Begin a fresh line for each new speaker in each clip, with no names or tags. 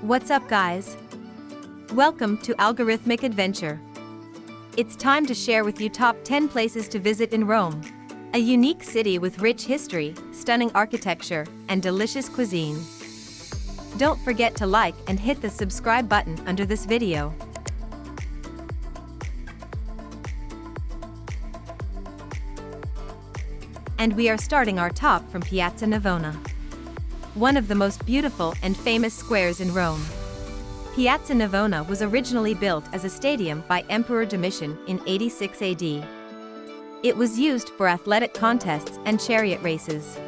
What's up, guys? Welcome to Algorithmic Adventure. It's time to share with you top 10 places to visit in Rome. A unique city with rich history, stunning architecture, and delicious cuisine. Don't forget to like and hit the subscribe button under this video. And we are starting our top from Piazza Navona, one of the most beautiful and famous squares in Rome. Piazza Navona was originally built as a stadium by Emperor Domitian in 86 AD. It was used for athletic contests and chariot races.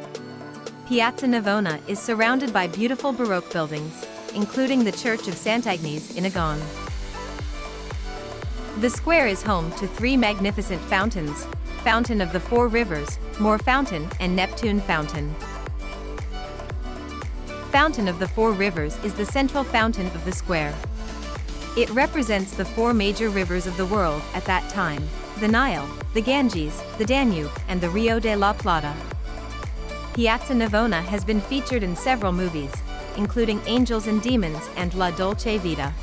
Piazza Navona is surrounded by beautiful Baroque buildings, including the Church of Sant'Agnes in Agon. The square is home to three magnificent fountains: Fountain of the Four Rivers, Moor Fountain, and Neptune Fountain. Fountain of the Four Rivers is the central fountain of the square. It represents the four major rivers of the world at that time: the Nile, the Ganges, the Danube, and the Rio de la Plata. Piazza Navona has been featured in several movies, including Angels and Demons and La Dolce Vita.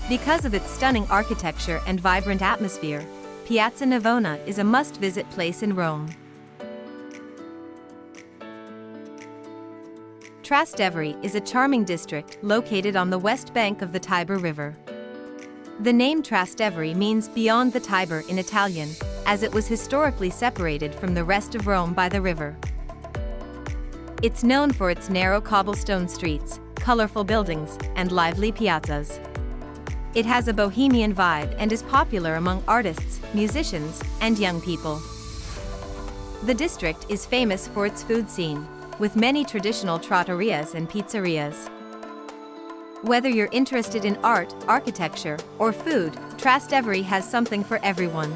Because of its stunning architecture and vibrant atmosphere, Piazza Navona is a must-visit place in Rome. Trastevere is a charming district located on the west bank of the Tiber River. The name Trastevere means beyond the Tiber in Italian, as it was historically separated from the rest of Rome by the river. It's known for its narrow cobblestone streets, colorful buildings, and lively piazzas. It has a bohemian vibe and is popular among artists, musicians, and young people. The district is famous for its food scene, with many traditional trattorias and pizzerias. Whether you're interested in art, architecture, or food, Trastevere has something for everyone.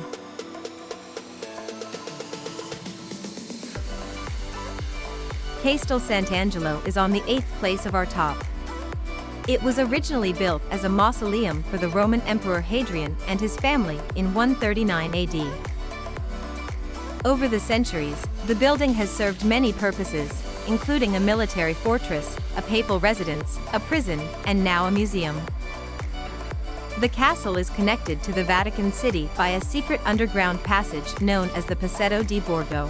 Castel Sant'Angelo is on the 8th place of our top. It was originally built as a mausoleum for the Roman Emperor Hadrian and his family in 139 AD. Over the centuries, the building has served many purposes, including a military fortress, a papal residence, a prison, and now a museum. The castle is connected to the Vatican City by a secret underground passage known as the Passetto di Borgo.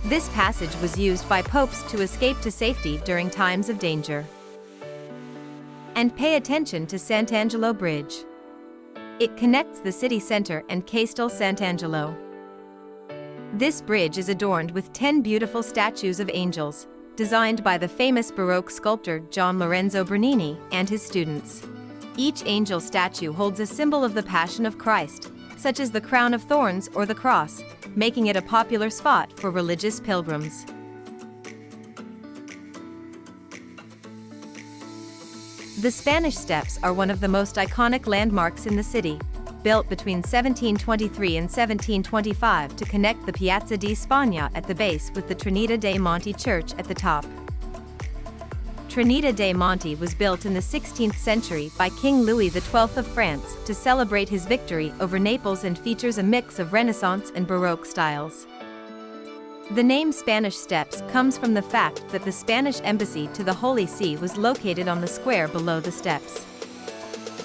This passage was used by popes to escape to safety during times of danger. And pay attention to Sant'Angelo Bridge. It connects the city center and Castel Sant'Angelo. This bridge is adorned with 10 beautiful statues of angels, designed by the famous Baroque sculptor Gian Lorenzo Bernini and his students. Each angel statue holds a symbol of the Passion of Christ, such as the crown of thorns or the cross, making it a popular spot for religious pilgrims. The Spanish Steps are one of the most iconic landmarks in the city, built between 1723 and 1725 to connect the Piazza di Spagna at the base with the Trinita dei Monti church at the top. Trinita dei Monti was built in the 16th century by King Louis XII of France to celebrate his victory over Naples and features a mix of Renaissance and Baroque styles. The name Spanish Steps comes from the fact that the Spanish embassy to the Holy See was located on the square below the steps.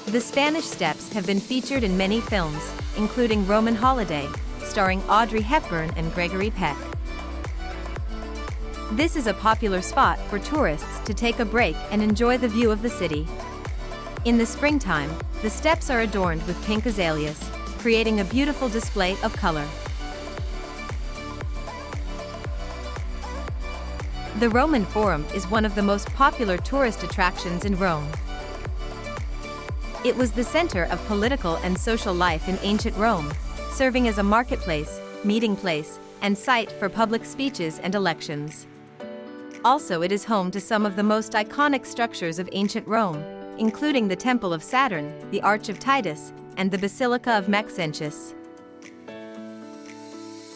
The Spanish Steps have been featured in many films, including Roman Holiday, starring Audrey Hepburn and Gregory Peck. This is a popular spot for tourists to take a break and enjoy the view of the city. In the springtime, the steps are adorned with pink azaleas, creating a beautiful display of color. The Roman Forum is one of the most popular tourist attractions in Rome. It was the center of political and social life in ancient Rome, serving as a marketplace, meeting place, and site for public speeches and elections. Also, it is home to some of the most iconic structures of ancient Rome, including the Temple of Saturn, the Arch of Titus, and the Basilica of Maxentius.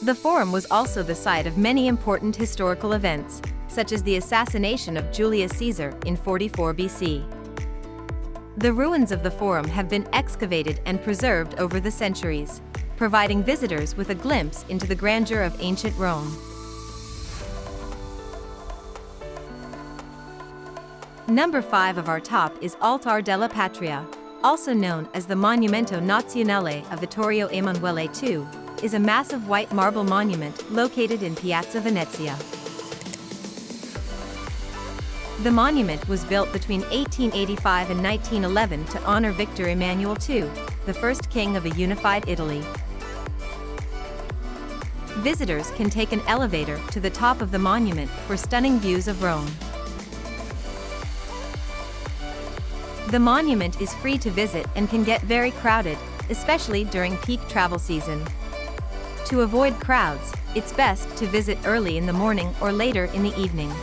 The Forum was also the site of many important historical events, such as the assassination of Julius Caesar in 44 BC. The ruins of the Forum have been excavated and preserved over the centuries, providing visitors with a glimpse into the grandeur of ancient Rome. Number 5 of our top is Altare della Patria, also known as the Monumento Nazionale of Vittorio Emanuele II, is a massive white marble monument located in Piazza Venezia. The monument was built between 1885 and 1911 to honor Victor Emmanuel II, the first king of a unified Italy. Visitors can take an elevator to the top of the monument for stunning views of Rome. The monument is free to visit and can get very crowded, especially during peak travel season. To avoid crowds, it's best to visit early in the morning or later in the evening.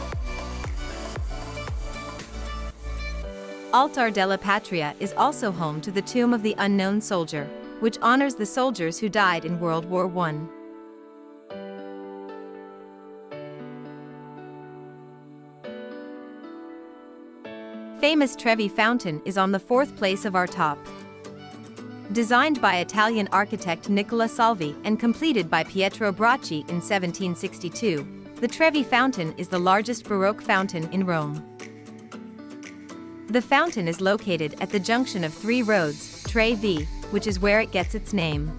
Altare della Patria is also home to the Tomb of the Unknown Soldier, which honors the soldiers who died in World War I. Famous Trevi Fountain is on the 4th place of our top. Designed by Italian architect Nicola Salvi and completed by Pietro Bracci in 1762, the Trevi Fountain is the largest Baroque fountain in Rome. The fountain is located at the junction of 3 roads, Trevi, which is where it gets its name.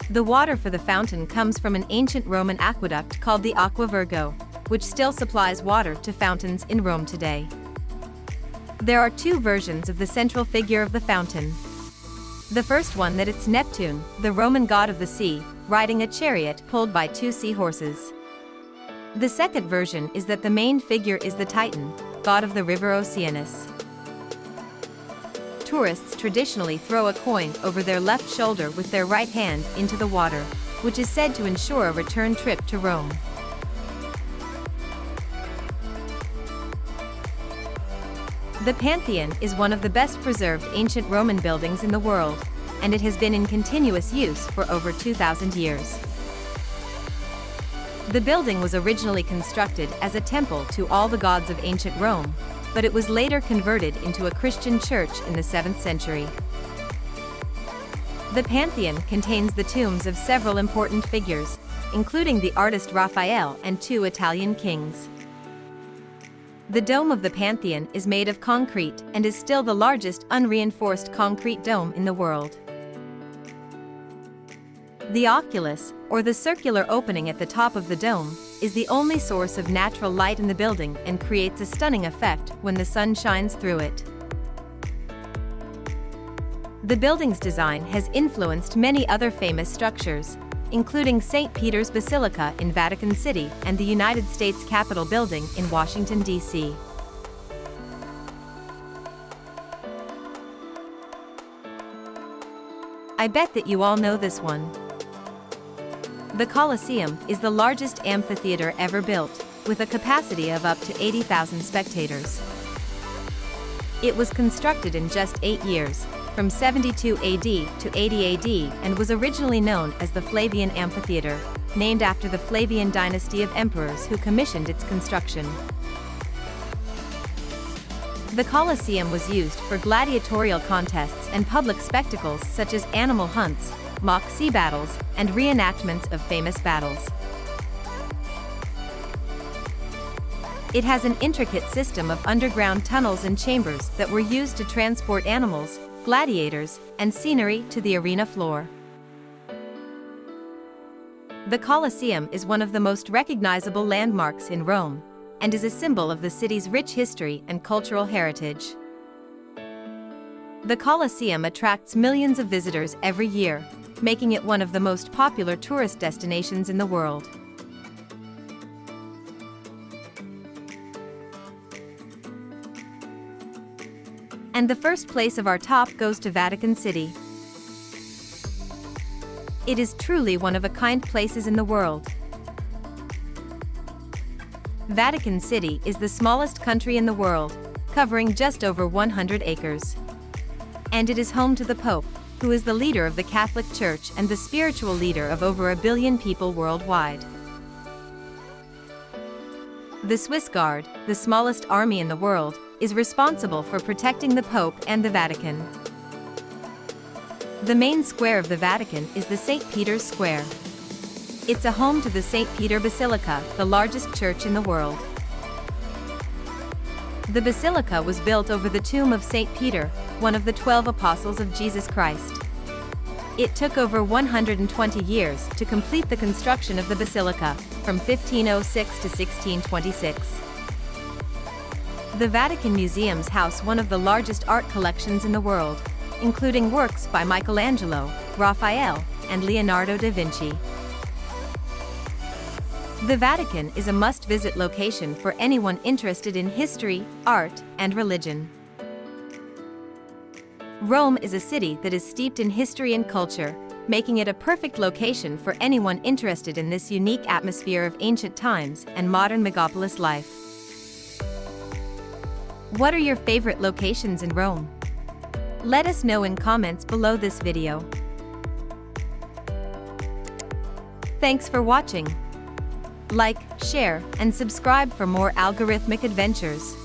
The water for the fountain comes from an ancient Roman aqueduct called the Aqua Virgo, which still supplies water to fountains in Rome today. There are 2 versions of the central figure of the fountain. The first one that it's Neptune, the Roman god of the sea, riding a chariot pulled by 2 seahorses. The second version is that the main figure is the Titan, god of the river Oceanus. Tourists traditionally throw a coin over their left shoulder with their right hand into the water, which is said to ensure a return trip to Rome. The Pantheon is one of the best preserved ancient Roman buildings in the world, and it has been in continuous use for over 2,000 years. The building was originally constructed as a temple to all the gods of ancient Rome, but it was later converted into a Christian church in the 7th century. The Pantheon contains the tombs of several important figures, including the artist Raphael and 2 Italian kings. The dome of the Pantheon is made of concrete and is still the largest unreinforced concrete dome in the world. The oculus, or the circular opening at the top of the dome, is the only source of natural light in the building and creates a stunning effect when the sun shines through it. The building's design has influenced many other famous structures, including St. Peter's Basilica in Vatican City and the United States Capitol building in Washington, D.C. I bet that you all know this one. The Colosseum is the largest amphitheater ever built, with a capacity of up to 80,000 spectators. It was constructed in just 8 years, from 72 AD to 80 AD, and was originally known as the Flavian Amphitheater, named after the Flavian dynasty of emperors who commissioned its construction. The Colosseum was used for gladiatorial contests and public spectacles such as animal hunts, mock sea battles, and reenactments of famous battles. It has an intricate system of underground tunnels and chambers that were used to transport animals, gladiators, and scenery to the arena floor. The Colosseum is one of the most recognizable landmarks in Rome, and is a symbol of the city's rich history and cultural heritage. The Colosseum attracts millions of visitors every year, making it one of the most popular tourist destinations in the world. And the first place of our top goes to Vatican City. It is truly one of a kind places in the world. Vatican City is the smallest country in the world, covering just over 100 acres. And it is home to the Pope, who is the leader of the Catholic Church and the spiritual leader of over 1 billion people worldwide. The Swiss Guard, the smallest army in the world, is responsible for protecting the Pope and the Vatican. The main square of the Vatican is the St. Peter's Square. It's a home to the St. Peter Basilica, the largest church in the world. The basilica was built over the tomb of St. Peter, one of the 12 apostles of Jesus Christ. It took over 120 years to complete the construction of the basilica, from 1506 to 1626. The Vatican Museums house one of the largest art collections in the world, including works by Michelangelo, Raphael, and Leonardo da Vinci. The Vatican is a must-visit location for anyone interested in history, art, and religion. Rome is a city that is steeped in history and culture, making it a perfect location for anyone interested in this unique atmosphere of ancient times and modern megapolis life. What are your favorite locations in Rome? Let us know in comments below this video. Thanks for watching. Like, share, and subscribe for more algorithmic adventures.